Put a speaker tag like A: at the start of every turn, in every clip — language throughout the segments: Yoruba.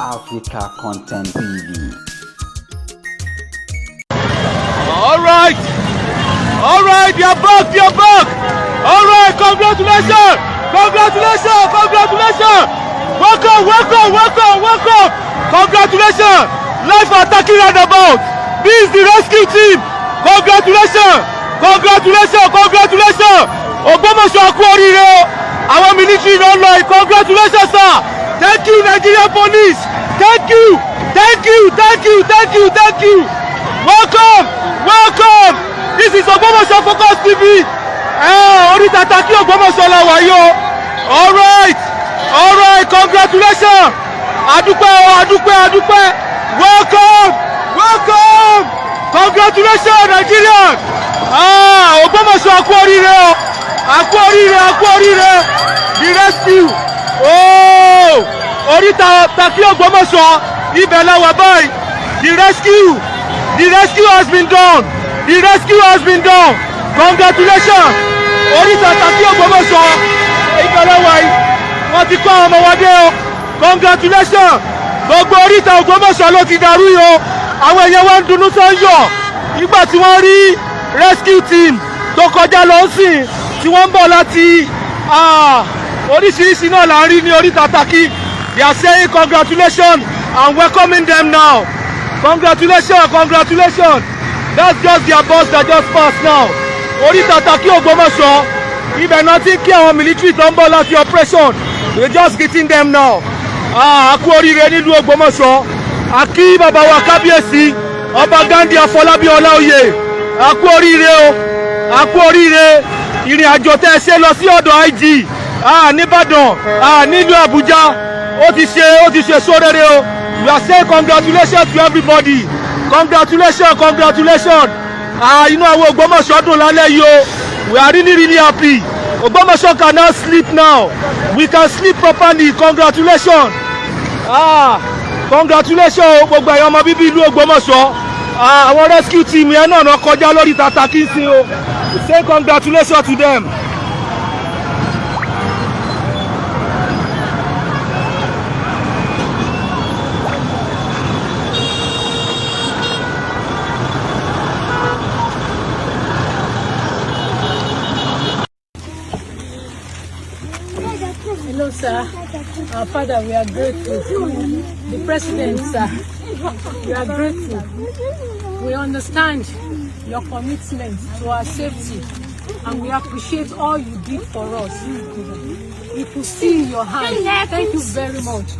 A: Africa Content TV.
B: Alright, you're back. Alright, congratulations. Welcome. Congratulations. Life attacking roundabout. This is the rescue team. Congratulations. Ogbomoso aku orire o. Our military don lie. Congratulations, sir. Thank you, Nigerian police. Thank you. Welcome. This is Ogbomoso Focus TV. Orita Taki Ogbomoso la wa yo. Alright. Congratulations. Adúpẹ́. Welcome. Congratulations, Nigerian. Ogbomoso aku orire o. The rescue. Orita Taki Ogbomoso. Ibẹ̀ la wà báyìí. The rescue has been done. Congratulations. Orita Taki Ogbomoso. Ibẹ̀ la wà yìí. Wọ́n ti kọ́ àwọn ọmọ wa dé o. Congratulations. Gbogbo Orita Ogbomoso ló ti dàrú yìí o. Àwọn èèyàn wa ń dunnú sọ́yọ̀. Nígbà tí wọ́n rí rescue team tó kọjá lọ sìn tí wọ́n ń bọ̀ láti oríṣiríṣi náà là ń rí ní Orita Taki. They are saying congratulations and welcoming them now. Congratulations. That's just their boss that just passed now. Orita Taki Ogbomoso. Ibẹ̀ náà ti kí àwọn military tó ń bọ̀ láti operation. They just getting them now. Aku oríire nílùú Ogbomoso. Akí bàbá wa kábíyèsí Ọba Gandhi Afọlábí Ọláoyè. Aku oríire. Ìrìn àjò tẹ́ ẹ ṣe lọ sí ọ̀dọ̀ IG. Níbàdàn. Nílùú Àbújá. Ó ti ṣe sóréré o. We are saying congratulations to everybody. Congratulations. Inú àwọn Ogbomoso dùn lálẹ́ yìí o. We are really happy. Ogbomoso can now sleep now. We can sleep properly. Congratulations. Congratulations gbogbo ẹ̀yàn ọmọ bíbí ìlú Ogbomoso. Àwọn rescue team yẹn náà kọjá lórí Taki sí o. We say congratulations to them.
C: Hello, sir. Our father, we are grateful. The president, sir, we are grateful. We understand your commitment to our safety, and we appreciate all you did for us. We could see in your hands. Thank you very much.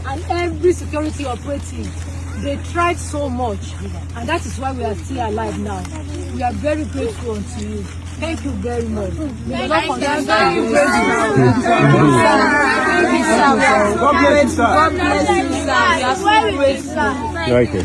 C: And every security operative, they tried so much, and that is why we are still alive now. We are very grateful unto you. Thank you very much. May the Lord continue to bless you. God bless you, sir. We are so grateful.